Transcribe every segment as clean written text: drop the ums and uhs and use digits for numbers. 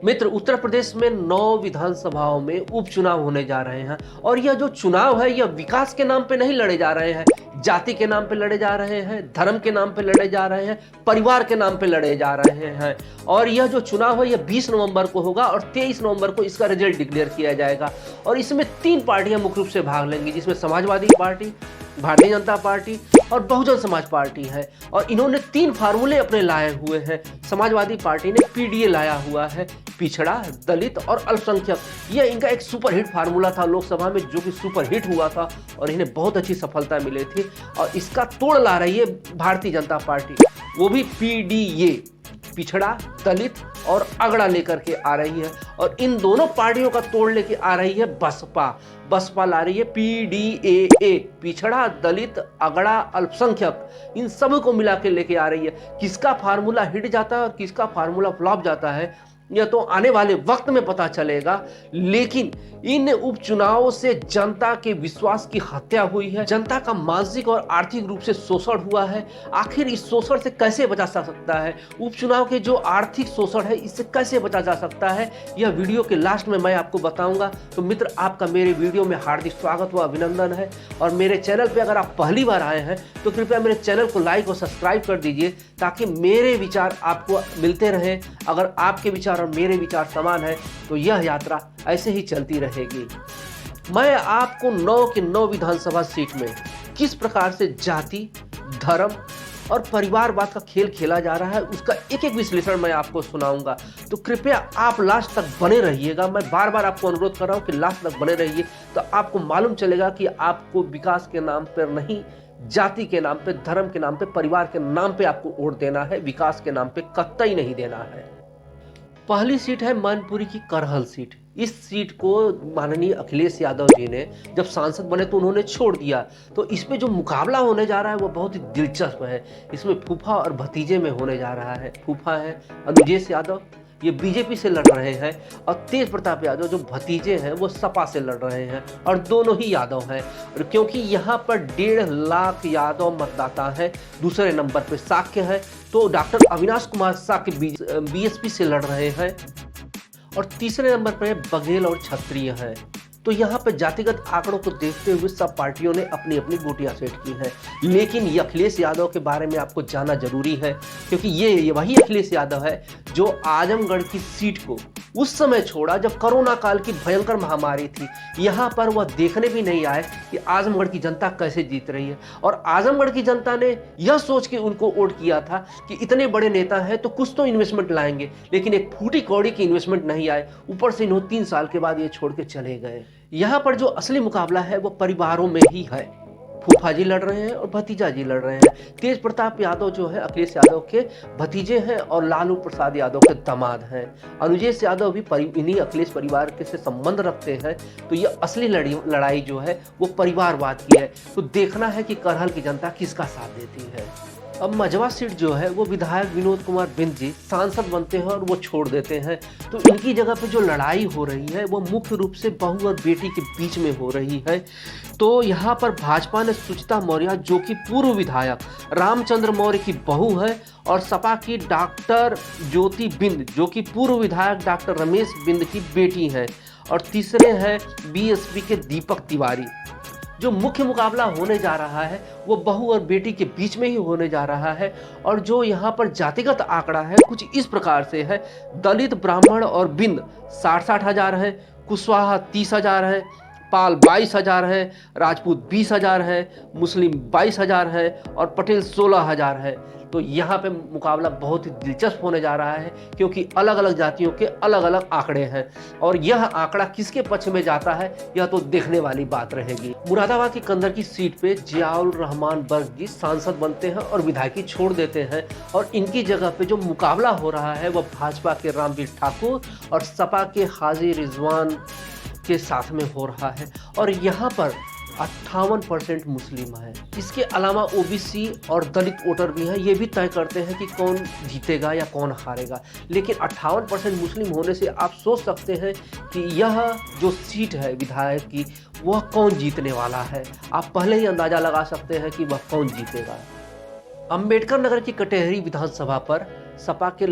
मित्र, उत्तर प्रदेश में 9 विधानसभाओं में उपचुनाव होने जा रहे हैं और यह जो चुनाव है यह विकास के नाम पे नहीं लड़े जा रहे हैं, जाति के नाम पे लड़े जा रहे हैं, धर्म के नाम पे लड़े जा रहे हैं, परिवार के नाम पे लड़े जा रहे हैं। और यह जो चुनाव है यह 20 नवंबर को होगा और 23 नवंबर को इसका रिजल्ट डिक्लेयर किया जाएगा। और इसमें 3 पार्टियां मुख्य रूप से भाग लेंगी, जिसमें समाजवादी पार्टी, भारतीय जनता पार्टी और बहुजन समाज पार्टी है। और इन्होंने 3 फार्मूले अपने लाए हुए हैं। समाजवादी पार्टी ने पीडीए लाया हुआ है, पिछड़ा, दलित और अल्पसंख्यक। यह इनका एक सुपरहिट फार्मूला था लोकसभा में, जो कि सुपरहिट हुआ था और इन्हें बहुत अच्छी सफलता मिली थी। और इसका तोड़ ला रही है भारतीय जनता पार्टी, वो भी पीडीए, पिछड़ा, दलित और अगड़ा लेकर के आ रही है। और इन दोनों पार्टियों का तोड़ लेके आ रही है बसपा ला रही है पीडीए, पिछड़ा, दलित, अगड़ा, अल्पसंख्यक, इन सब को मिला के लेके आ रही है। किसका फार्मूला हिट जाता है और किसका फार्मूला फ्लॉप जाता है यह तो आने वाले वक्त में पता चलेगा। लेकिन इन उपचुनावों से जनता के विश्वास की हत्या हुई है, जनता का मानसिक और आर्थिक रूप से शोषण हुआ है। आखिर इस शोषण से कैसे बचा जा सकता है, उपचुनाव के जो आर्थिक शोषण है इससे कैसे बचा जा सकता है, यह वीडियो के लास्ट में मैं आपको बताऊंगा। तो मित्र, आपका मेरे वीडियो में हार्दिक स्वागत व अभिनंदन है। और मेरे चैनल पर अगर आप पहली बार आए हैं तो कृपया मेरे चैनल को लाइक और सब्सक्राइब कर दीजिए, ताकि मेरे विचार आपको मिलते रहें। अगर आपके विचार और मेरे विचार समान है तो यह यात्रा ऐसे ही चलती रहेगी। मैं आपको 9 के 9 विधानसभा सीट में किस प्रकार से जाति, धर्म और परिवारवाद का खेल खेला जा रहा है उसका एक एक विश्लेषण मैं आपको सुनाऊंगा। तो कृपया आप लास्ट तक बने रहिएगा। मैं बार बार आपको अनुरोध कर रहा हूं कि लास्ट तक बने रहिए, तो आपको मालूम चलेगा कि आपको विकास के नाम पर नहीं, जाति के नाम पे, धर्म के नाम पे, परिवार के नाम पे आपको वोट देना है, विकास के नाम पे कतई नहीं देना है। पहली सीट है मैनपुरी की करहल सीट। इस सीट को माननीय अखिलेश यादव जी ने जब सांसद बने तो उन्होंने छोड़ दिया। तो इस पे जो मुकाबला होने जा रहा है वो बहुत ही दिलचस्प है। इसमें फूफा और भतीजे में होने जा रहा है। फूफा है अनुजेश यादव, ये बीजेपी से लड़ रहे हैं, और तेज प्रताप यादव जो भतीजे हैं वो सपा से लड़ रहे हैं, और दोनों ही यादव हैं। और क्योंकि यहाँ पर 1.5 लाख यादव मतदाता हैं, दूसरे नंबर पे साक्य है, तो डॉक्टर अविनाश कुमार साक्य बीएसपी से लड़ रहे हैं, और तीसरे नंबर पर बघेल और क्षत्रिय हैं। तो यहाँ पर जातिगत आंकड़ों को देखते हुए सब पार्टियों ने अपनी अपनी गोटियां सेट की हैं। लेकिन ये अखिलेश यादव के बारे में आपको जानना जरूरी है, क्योंकि ये वही अखिलेश यादव है जो आजमगढ़ की सीट को उस समय छोड़ा जब कोरोना काल की भयंकर महामारी थी। यहाँ पर वह देखने भी नहीं आए कि आजमगढ़ की जनता कैसे जीत रही है। और आजमगढ़ की जनता ने यह सोच के उनको वोट किया था कि इतने बड़े नेता हैं तो कुछ तो इन्वेस्टमेंट लाएंगे, लेकिन एक फूटी कौड़ी की इन्वेस्टमेंट नहीं आए। ऊपर से इन्होंने 3 साल के बाद ये छोड़ के चले गए। यहाँ पर जो असली मुकाबला है वो परिवारों में ही है। फूफा जी लड़ रहे हैं और भतीजा जी लड़ रहे हैं। तेज प्रताप यादव जो है अखिलेश यादव के भतीजे हैं और लालू प्रसाद यादव के दामाद हैं। अनुजेश यादव भी इन्हीं अखिलेश परिवार के से संबंध रखते हैं। तो ये असली लड़ाई जो है वो परिवारवाद की है। तो देखना है कि करहल की जनता किसका साथ देती है। अब मझवा सीट जो है वो विधायक विनोद कुमार बिंद जी सांसद बनते हैं और वो छोड़ देते हैं। तो इनकी जगह पे जो लड़ाई हो रही है वो मुख्य रूप से बहू और बेटी के बीच में हो रही है। तो यहाँ पर भाजपा ने सुचिता मौर्य, जो कि पूर्व विधायक रामचंद्र मौर्य की बहू है, और सपा की डॉक्टर ज्योति बिंद, जो कि पूर्व विधायक डॉक्टर रमेश बिंद की बेटी है, और तीसरे हैं बीएसपी के दीपक तिवारी। जो मुख्य मुकाबला होने जा रहा है वो बहू और बेटी के बीच में ही होने जा रहा है। और जो यहाँ पर जातिगत आंकड़ा है कुछ इस प्रकार से है। दलित, ब्राह्मण और बिंद 60-60 हजार है, कुशवाहा 30 हजार है, पाल 22 हजार है, राजपूत 20 हजार है, मुस्लिम 22 हजार है, और पटेल 16 हजार है। तो यहाँ पे मुकाबला बहुत ही दिलचस्प होने जा रहा है, क्योंकि अलग अलग जातियों के अलग अलग आंकड़े हैं, और यह आंकड़ा किसके पक्ष में जाता है यह तो देखने वाली बात रहेगी। मुरादाबाद की कंदर की सीट पे जियाउल रहमान बर्ग जी सांसद बनते हैं और विधायकी छोड़ देते हैं, और इनकी जगह पे जो मुकाबला हो रहा है वह भाजपा के रामवीर ठाकुर और सपा के हाजी रिजवान के साथ में हो रहा है। और यहाँ पर 58% मुस्लिम है। इसके अलावा ओबीसी और दलित वोटर भी हैं। ये भी तय करते हैं कि कौन जीतेगा या कौन हारेगा। लेकिन 58% मुस्लिम होने से आप सोच सकते हैं कि यह जो सीट है विधायक की वह कौन जीतने वाला है। आप पहले ही अंदाजा लगा सकते हैं कि वह कौन जीतेगा। अंबेडकर नगर की कटेहरी विधानसभा पर सपा के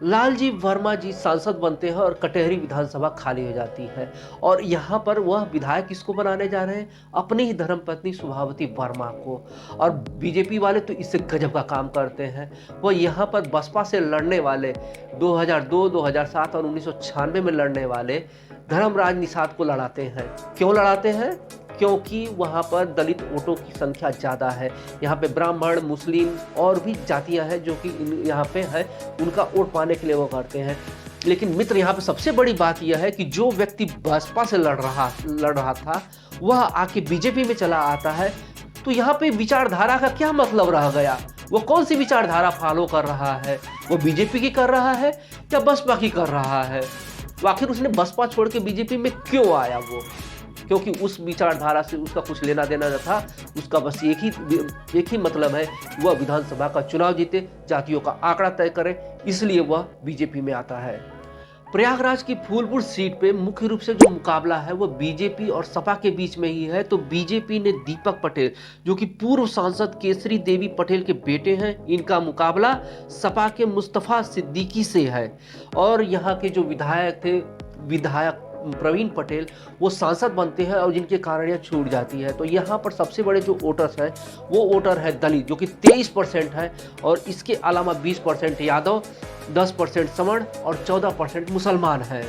लालजी वर्मा जी सांसद बनते हैं और कटेहरी विधानसभा खाली हो जाती है और यहाँ पर वह विधायक किसको बनाने जा रहे हैं? अपनी ही धर्मपत्नी सुभावती वर्मा को। और बीजेपी वाले तो इससे गजब का काम करते हैं। वह यहाँ पर बसपा से लड़ने वाले 2002, 2007 और 1996 में लड़ने वाले धर्मराज निषाद को लड़ाते हैं। क्यों लड़ाते हैं? क्योंकि वहाँ पर दलित वोटों की संख्या ज़्यादा है। यहाँ पे ब्राह्मण, मुस्लिम और भी जातियाँ हैं जो कि यहाँ पे है, उनका वोट पाने के लिए वो करते हैं। लेकिन मित्र, यहाँ पे सबसे बड़ी बात यह है कि जो व्यक्ति बसपा से लड़ रहा था वह आके बीजेपी में चला आता है, तो यहाँ पे विचारधारा का क्या मतलब रह गया? वो कौन सी विचारधारा फॉलो कर रहा है? वो बीजेपी की कर रहा है या बसपा की कर रहा है? आखिर उसने बसपा छोड़ के बीजेपी में क्यों आया? वो क्योंकि उस विचारधारा से उसका कुछ लेना देना न था। उसका बस एक ही मतलब है, वह विधानसभा का चुनाव जीते, जातियों का आंकड़ा तय करे, इसलिए वह बीजेपी में आता है। प्रयागराज की फूलपुर सीट पे मुख्य रूप से जो मुकाबला है वह बीजेपी और सपा के बीच में ही है। तो बीजेपी ने दीपक पटेल, जो कि पूर्व सांसद केसरी देवी पटेल के बेटे हैं, इनका मुकाबला सपा के मुस्तफा सिद्दीकी से है। और यहाँ के जो विधायक प्रवीण पटेल, वो सांसद बनते हैं और जिनके कारण यह छूट जाती है। तो यहाँ पर सबसे बड़े जो वोटर्स हैं वो वोटर है दलित, जो कि 23% है, और इसके अलावा 20% यादव, 10% समण और 14% मुसलमान है।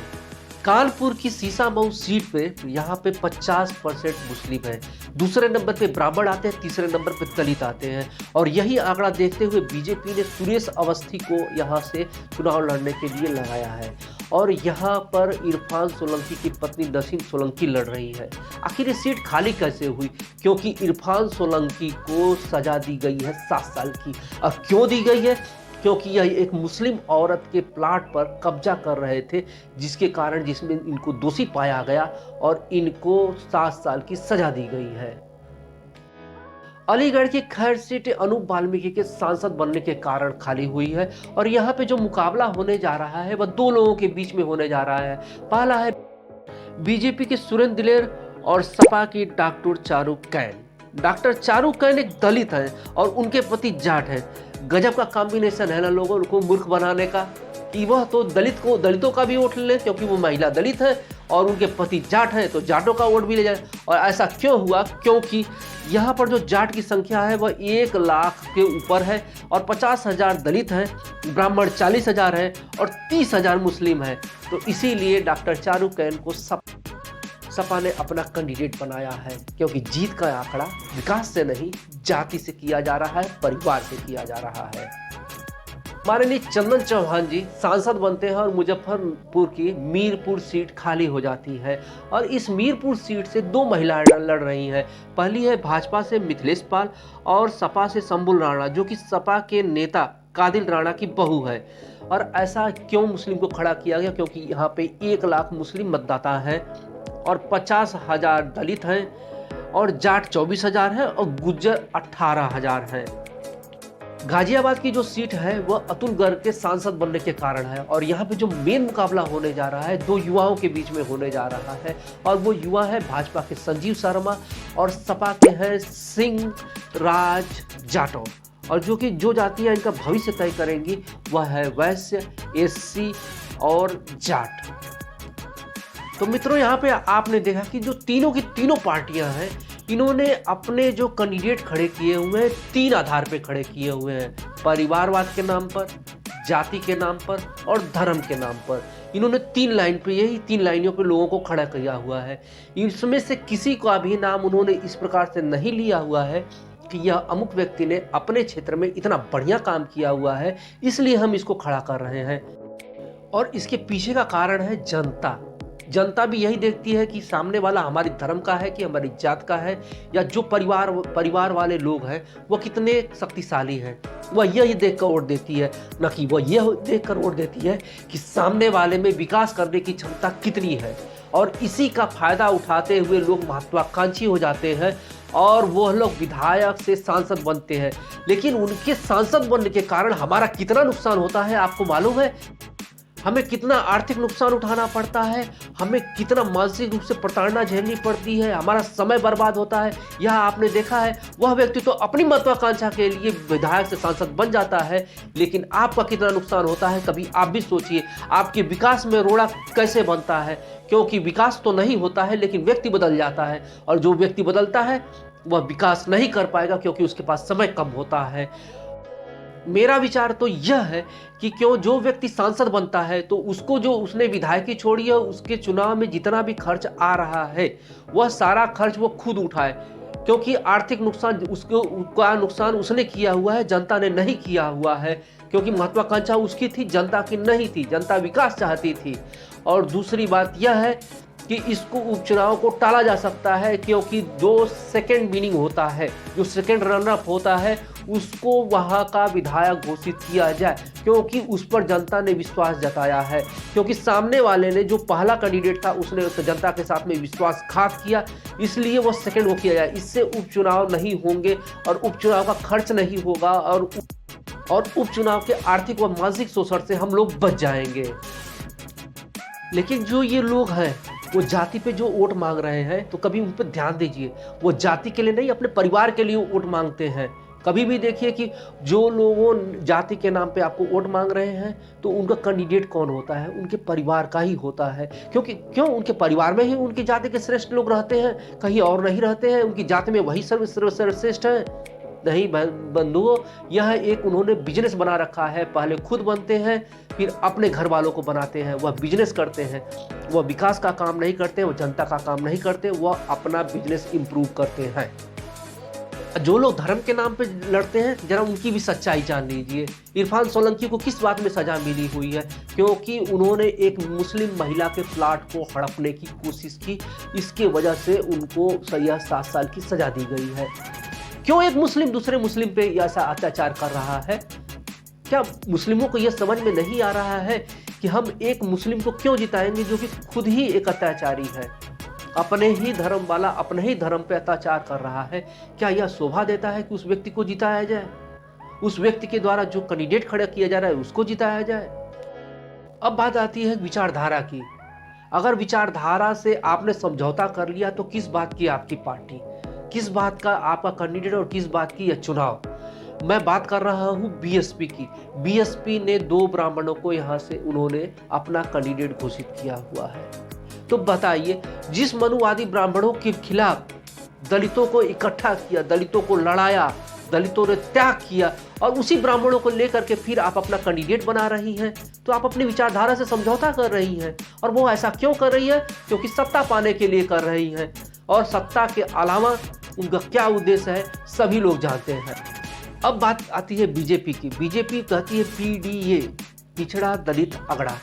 कानपुर की सीसामऊ सीट पे यहाँ पे 50% मुस्लिम है, दूसरे नंबर पे ब्राह्मण आते हैं, तीसरे नंबर पे दलित आते हैं। और यही आंकड़ा देखते हुए बीजेपी ने सुरेश अवस्थी को यहाँ से चुनाव लड़ने के लिए लगाया है। और यहाँ पर इरफान सोलंकी की पत्नी नसीम सोलंकी लड़ रही है। आखिर ये सीट खाली कैसे हुई? क्योंकि इरफान सोलंकी को सजा दी गई है 7 साल की। अब क्यों दी गई है? क्योंकि यह एक मुस्लिम औरत के प्लाट पर कब्जा कर रहे थे, जिसमें इनको दोषी पाया गया और इनको 7 साल की सजा दी गई है। अलीगढ़ की खैर सीट अनूप वाल्मीकि के सांसद बनने के कारण खाली हुई है। और यहाँ पे जो मुकाबला होने जा रहा है वह 2 लोगों के बीच में होने जा रहा है। पहला है बीजेपी के सुरेंद्र दिलेर और सपा की doctor Charu can. Doctor Charu can एक दलित है और उनके पति जाट है। गजब का कॉम्बिनेशन है ना लोगों को मूर्ख बनाने का, कि वह तो दलितों का भी वोट ले, क्योंकि वो महिला दलित है, और उनके पति जाट हैं तो जाटों का वोट भी ले जाए। और ऐसा क्यों हुआ? क्योंकि यहाँ पर जो जाट की संख्या है वह 1 लाख के ऊपर है और 50,000 दलित हैं, ब्राह्मण 40,000 है और 30,000 मुस्लिम है। तो इसीलिए डॉक्टर चारू कैन को सपा ने अपना कैंडिडेट बनाया है, क्योंकि जीत का आंकड़ा विकास से नहीं, जाति से किया जा रहा है, परिवार से किया जा रहा है। माननीय चंदन चौहान जी सांसद बनते हैं और मुजफ्फरपुर की मीरपुर सीट खाली हो जाती है। और इस मीरपुर सीट से 2 महिलाएं लड़ रही हैं। पहली है भाजपा से मिथिलेश पाल और सपा से शंभुल राणा, जो कि सपा के नेता कादिल राणा की बहू है। और ऐसा क्यों मुस्लिम को खड़ा किया गया? क्योंकि यहाँ पे 1 लाख मुस्लिम मतदाता हैं और 50,000 दलित हैं और जाट 24,000 हैं और गुज्जर 18,000 हैं। गाजियाबाद की जो सीट है वह अतुल गर्ग के सांसद बनने के कारण है। और यहाँ पे जो मेन मुकाबला होने जा रहा है 2 युवाओं के बीच में होने जा रहा है। और वो युवा है भाजपा के संजीव शर्मा और सपा के हैं सिंह राज जाटव। और जो जातियाँ इनका भविष्य तय करेंगी वह है वैश्य, एससी और जाट। तो मित्रों, यहाँ पे आपने देखा कि जो तीनों की तीनों पार्टियां हैं, इन्होंने अपने जो कैंडिडेट खड़े किए हुए हैं 3 आधार पे खड़े किए हुए हैं, परिवारवाद के नाम पर, जाति के नाम पर और धर्म के नाम पर। इन्होंने 3 लाइन पे, यही 3 लाइनों पे लोगों को खड़ा किया हुआ है। इसमें से किसी का भी नाम उन्होंने इस प्रकार से नहीं लिया हुआ है कि यह अमुक व्यक्ति ने अपने क्षेत्र में इतना बढ़िया काम किया हुआ है, इसलिए हम इसको खड़ा कर रहे हैं। और इसके पीछे का कारण है जनता भी यही देखती है कि सामने वाला हमारी धर्म का है कि हमारी जात का है, या जो परिवार वाले लोग हैं वो कितने शक्तिशाली हैं। वह यही देखकर वोट देती है, न कि वह यह देखकर वोट देती है कि सामने वाले में विकास करने की क्षमता कितनी है। और इसी का फायदा उठाते हुए लोग महत्वाकांक्षी हो जाते हैं और वह लोग विधायक से सांसद बनते हैं। लेकिन उनके सांसद बनने के कारण हमारा कितना नुकसान होता है आपको मालूम है? हमें कितना आर्थिक नुकसान उठाना पड़ता है, हमें कितना मानसिक रूप से प्रताड़ना झेलनी पड़ती है, हमारा समय बर्बाद होता है। यह आपने देखा है, वह व्यक्ति तो अपनी महत्वाकांक्षा के लिए विधायक से सांसद बन जाता है, लेकिन आपका कितना नुकसान होता है कभी आप भी सोचिए। आपके विकास में रोड़ा कैसे बनता है, क्योंकि विकास तो नहीं होता है लेकिन व्यक्ति बदल जाता है, और जो व्यक्ति बदलता है वह विकास नहीं कर पाएगा क्योंकि उसके पास समय कम होता है। मेरा विचार तो यह है कि क्यों जो व्यक्ति सांसद बनता है तो उसको जो उसने विधायकी छोड़ी है, उसके चुनाव में जितना भी खर्च आ रहा है वह सारा खर्च वो खुद उठाए, क्योंकि आर्थिक नुकसान उसका नुकसान उसने किया हुआ है, जनता ने नहीं किया हुआ है, क्योंकि महत्वाकांक्षा उसकी थी, जनता की नहीं थी। जनता विकास चाहती थी। और दूसरी बात यह है कि इसको उपचुनाव को टाला जा सकता है, क्योंकि जो सेकंड विनिंग होता है, जो सेकंड रनर होता है, उसको वहां का विधायक घोषित किया जाए, क्योंकि उस पर जनता ने विश्वास जताया है। क्योंकि सामने वाले ने जो पहला कैंडिडेट था उसने उस जनता के साथ में विश्वासघात किया, इसलिए वो सेकंड को किया जाए। इससे उपचुनाव नहीं होंगे और उपचुनाव का खर्च नहीं होगा, और उपचुनाव के आर्थिक व मानसिक शोषण से हम लोग बच जाएंगे। लेकिन जो ये लोग हैं वो जाति पे जो वोट मांग रहे हैं, तो कभी उन पर ध्यान दीजिए। वो जाति के लिए नहीं, अपने परिवार के लिए वोट मांगते हैं। कभी भी देखिए कि जो लोगों जाति के नाम पे आपको वोट मांग रहे हैं तो उनका कैंडिडेट कौन होता है, उनके परिवार का ही होता है। क्योंकि उनके परिवार में ही उनकी जाति के श्रेष्ठ लोग रहते हैं, कहीं और नहीं रहते हैं। उनकी जाति में वही सर्वश्रेष्ठ है। नहीं बंधुओं, यह एक उन्होंने बिजनेस बना रखा है। पहले खुद बनते हैं, फिर अपने घर वालों को बनाते हैं। वह बिजनेस करते हैं, वह विकास का काम नहीं करते, वह जनता का काम नहीं करते, वह अपना बिजनेस इंप्रूव करते हैं। जो लोग धर्म के नाम पे लड़ते हैं, जरा उनकी भी सच्चाई जान लीजिए। इरफान सोलंकी को किस बात में सजा मिली हुई है? क्योंकि उन्होंने एक मुस्लिम महिला के प्लाट को हड़पने की कोशिश की, इसके वजह से उनको 7 साल की सजा दी गई है। क्यों एक मुस्लिम दूसरे मुस्लिम पे ऐसा अत्याचार कर रहा है? क्या मुस्लिमों को यह समझ में नहीं आ रहा है कि हम एक मुस्लिम को क्यों जिताएंगे जो कि खुद ही एक अत्याचारी है, अपने ही धर्म वाला अपने ही धर्म पे अत्याचार कर रहा है? क्या यह शोभा देता है कि उस व्यक्ति को जिताया जाए? उस व्यक्ति के द्वारा जो कैंडिडेट खड़ा किया जा रहा है उसको जिताया जाए? अब बात आती है विचारधारा की। अगर विचारधारा से आपने समझौता कर लिया तो किस बात की आपकी पार्टी, किस बात का आपका कैंडिडेट और किस बात की यह चुनाव? मैं बात कर रहा हूं बीएसपी की। बीएसपी ने 2 ब्राह्मणों को यहां से उन्होंने अपना कैंडिडेट घोषित किया हुआ है। तो बताइए, जिस मनुवादी ब्राह्मणों के खिलाफ दलितों को इकट्ठा किया, दलितों को लड़ाया, दलितों ने त्याग किया, और उसी ब्राह्मणों को लेकर के फिर आप अपना कैंडिडेट बना रही हैं, तो आप अपनी विचारधारा से समझौता कर रही हैं। और वो ऐसा क्यों कर रही है? क्योंकि सत्ता पाने के लिए कर रही हैं, और सत्ता के अलावा उनका क्या उद्देश्य है सभी लोग जानते हैं। अब बात आती है बीजेपी की। बीजेपी कहती है पीडीए, पिछड़ा दलित अगड़ा।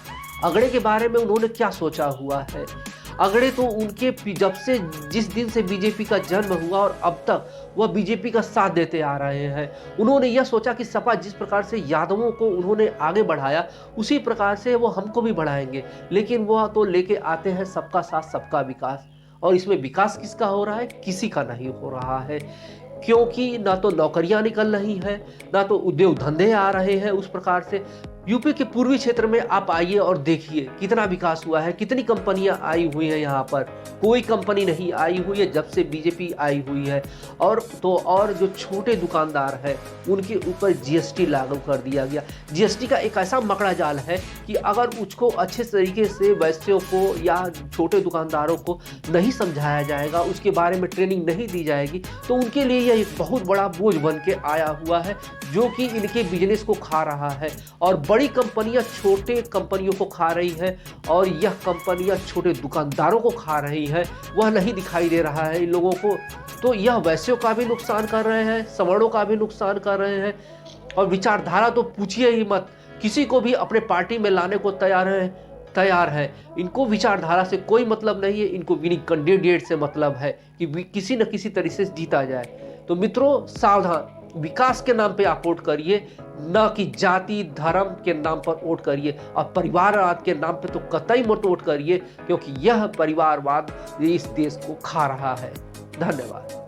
अगड़े के बारे में उन्होंने क्या सोचा हुआ है? अगड़े तो उनके जब से जिस दिन से बीजेपी का जन्म हुआ और अब तक वह बीजेपी का साथ देते आ रहे हैं। उन्होंने यह सोचा कि सपा जिस प्रकार से यादवों को उन्होंने आगे बढ़ाया उसी प्रकार से वो हमको भी बढ़ाएंगे। लेकिन वह तो लेके आते हैं सबका साथ सबका विकास, और इसमें विकास किसका हो रहा है? किसी का नहीं हो रहा है। क्योंकि ना तो नौकरियां निकल रही हैं, ना तो उद्योग धंधे आ रहे हैं उस प्रकार से। यूपी के पूर्वी क्षेत्र में आप आइए और देखिए कितना विकास हुआ है, कितनी कंपनियां आई हुई हैं। यहाँ पर कोई कंपनी नहीं आई हुई है जब से बीजेपी आई हुई है। और जो छोटे दुकानदार हैं उनके ऊपर जीएसटी लागू कर दिया गया। जीएसटी का एक ऐसा मकड़ा जाल है कि अगर उसको अच्छे तरीके से वैश्यों को या छोटे दुकानदारों को नहीं समझाया जाएगा, उसके बारे में ट्रेनिंग नहीं दी जाएगी, तो उनके लिए यह एक बहुत बड़ा बोझ बन के आया हुआ है, जो कि इनके बिजनेस को खा रहा है। और बड़ी कंपनियां छोटे कंपनियों को खा रही है, और यह कंपनियां छोटे दुकानदारों को खा रही है। वह नहीं दिखाई दे रहा है इन लोगों को। तो यह वैश्यों का भी नुकसान कर रहे हैं, सवर्णों का भी नुकसान कर रहे हैं। और विचारधारा तो पूछिए ही मत, किसी को भी अपने पार्टी में लाने को तैयार है। इनको विचारधारा से कोई मतलब नहीं है, इनको विनिंग कैंडिडेट से मतलब है कि किसी न किसी तरीके से जीता जाए। तो मित्रों सावधान, विकास के नाम पे आप वोट करिए, न कि जाति धर्म के नाम पर वोट करिए। और परिवारवाद के नाम पे तो कतई मत वोट करिए, क्योंकि यह परिवारवाद इस देश को खा रहा है। धन्यवाद।